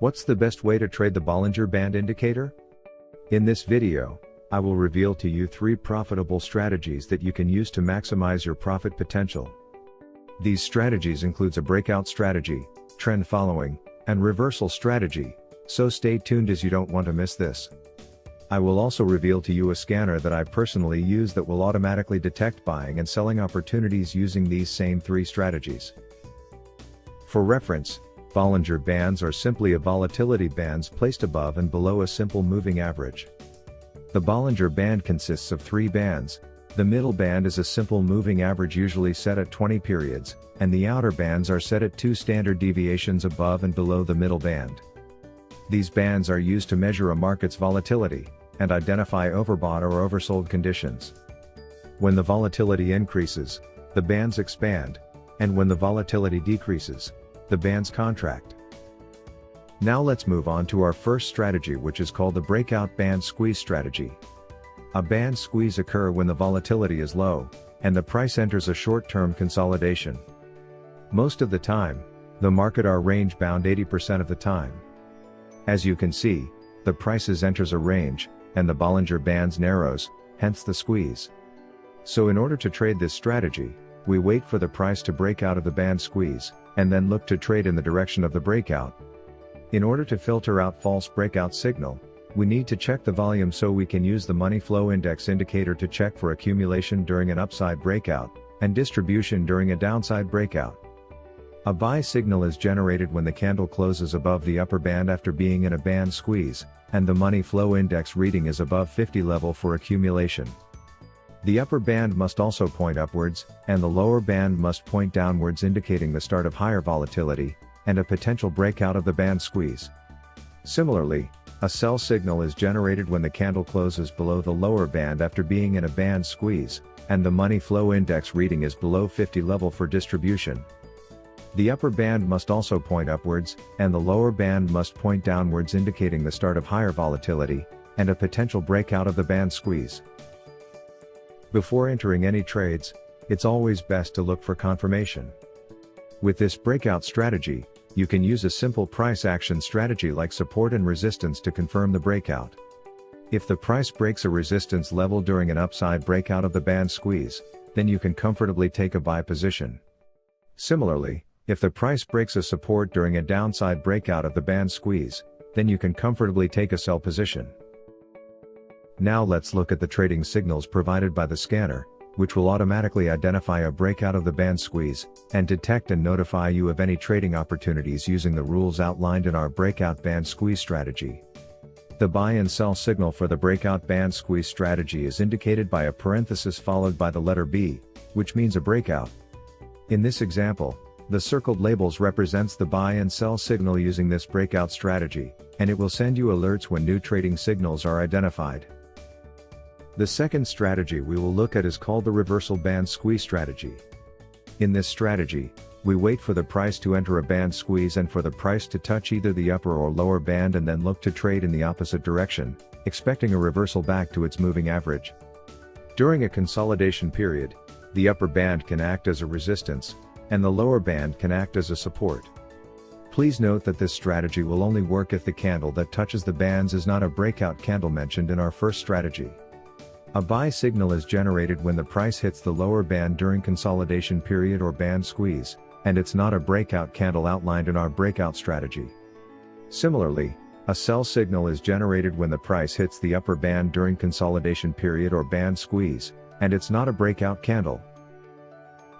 What's the best way to trade the Bollinger Band indicator? In this video, I will reveal to you 3 profitable strategies that you can use to maximize your profit potential. These strategies includes a breakout strategy, trend following, and reversal strategy, so stay tuned as you don't want to miss this. I will also reveal to you a scanner that I personally use that will automatically detect buying and selling opportunities using these same 3 strategies. For reference, Bollinger Bands are simply a volatility bands placed above and below a simple moving average. The Bollinger Band consists of 3 bands. The middle band is a simple moving average usually set at 20 periods, and the outer bands are set at 2 standard deviations above and below the middle band. These bands are used to measure a market's volatility, and identify overbought or oversold conditions. When the volatility increases, the bands expand, and when the volatility decreases, the bands contract. Now let's move on to our first strategy, which is called the breakout band squeeze strategy. A band squeeze occurs when the volatility is low, and the price enters a short-term consolidation. Most of the time, the market are range bound 80% of the time. As you can see, the prices enters a range, and the Bollinger Bands narrows, hence the squeeze. So in order to trade this strategy, we wait for the price to break out of the band squeeze, and then look to trade in the direction of the breakout. In order to filter out false breakout signal, we need to check the volume, so we can use the money flow index indicator to check for accumulation during an upside breakout, and distribution during a downside breakout. A buy signal is generated when the candle closes above the upper band after being in a band squeeze, and the money flow index reading is above 50 level for accumulation. The upper band must also point upwards, and the lower band must point downwards, indicating the start of higher volatility, and a potential breakout of the band squeeze. Similarly, a sell signal is generated when the candle closes below the lower band after being in a band squeeze, and the money flow index reading is below 50 level for distribution. The upper band must also point upwards, and the lower band must point downwards, indicating the start of higher volatility, and a potential breakout of the band squeeze. Before entering any trades, it's always best to look for confirmation. With this breakout strategy, you can use a simple price action strategy like support and resistance to confirm the breakout. If the price breaks a resistance level during an upside breakout of the band squeeze, then you can comfortably take a buy position. Similarly, if the price breaks a support during a downside breakout of the band squeeze, then you can comfortably take a sell position. Now let's look at the trading signals provided by the scanner, which will automatically identify a breakout of the band squeeze, and detect and notify you of any trading opportunities using the rules outlined in our breakout band squeeze strategy. The buy and sell signal for the breakout band squeeze strategy is indicated by a parenthesis followed by the letter B, which means a breakout. In this example, the circled labels represents the buy and sell signal using this breakout strategy, and it will send you alerts when new trading signals are identified. The second strategy we will look at is called the reversal band squeeze strategy. In this strategy, we wait for the price to enter a band squeeze and for the price to touch either the upper or lower band, and then look to trade in the opposite direction, expecting a reversal back to its moving average. During a consolidation period, the upper band can act as a resistance, and the lower band can act as a support. Please note that this strategy will only work if the candle that touches the bands is not a breakout candle mentioned in our first strategy. A buy signal is generated when the price hits the lower band during consolidation period or band squeeze, and it's not a breakout candle outlined in our breakout strategy. Similarly, a sell signal is generated when the price hits the upper band during consolidation period or band squeeze, and it's not a breakout candle.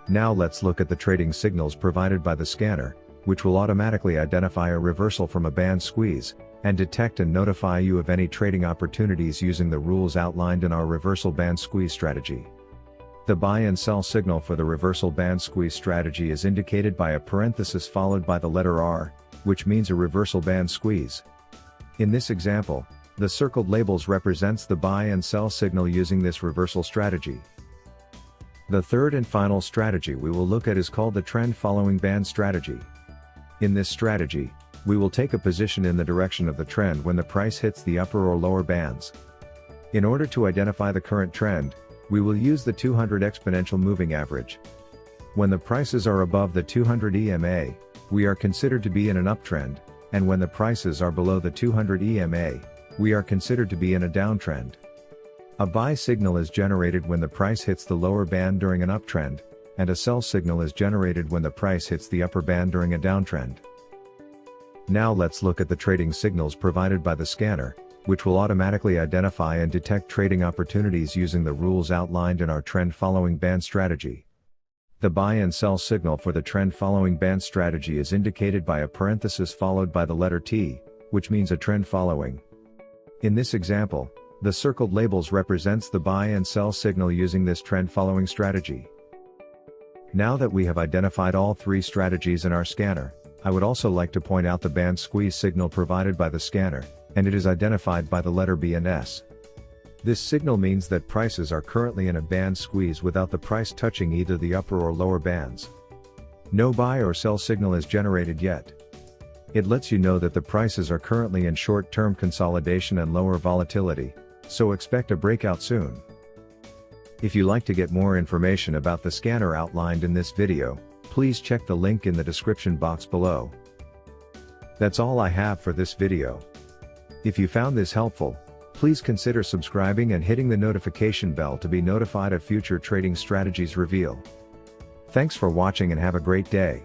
Now let's look at the trading signals provided by the scanner, which will automatically identify a reversal from a band squeeze, and detect and notify you of any trading opportunities using the rules outlined in our reversal band squeeze strategy. The buy and sell signal for the reversal band squeeze strategy is indicated by a parenthesis followed by the letter R, which means a reversal band squeeze. In this example, the circled labels represents the buy and sell signal using this reversal strategy. The third and final strategy we will look at is called the trend following band strategy. In this strategy, we will take a position in the direction of the trend when the price hits the upper or lower bands. In order to identify the current trend, we will use the 200 exponential moving average. When the prices are above the 200 EMA, we are considered to be in an uptrend, and when the prices are below the 200 EMA, we are considered to be in a downtrend. A buy signal is generated when the price hits the lower band during an uptrend, and a sell signal is generated when the price hits the upper band during a downtrend. Now let's look at the trading signals provided by the scanner, which will automatically identify and detect trading opportunities using the rules outlined in our trend following band strategy. The buy and sell signal for the trend following band strategy is indicated by a parenthesis followed by the letter T, which means a trend following. In this example, the circled labels represents the buy and sell signal using this trend following strategy. Now that we have identified all three strategies in our scanner, I would also like to point out the band squeeze signal provided by the scanner, and it is identified by the letter B and S. This signal means that prices are currently in a band squeeze without the price touching either the upper or lower bands. No buy or sell signal is generated yet. It lets you know that the prices are currently in short-term consolidation and lower volatility, so expect a breakout soon. If you like to get more information about the scanner outlined in this video, please check the link in the description box below. That's all I have for this video. If you found this helpful, please consider subscribing and hitting the notification bell to be notified of future trading strategies reveal. Thanks for watching and have a great day.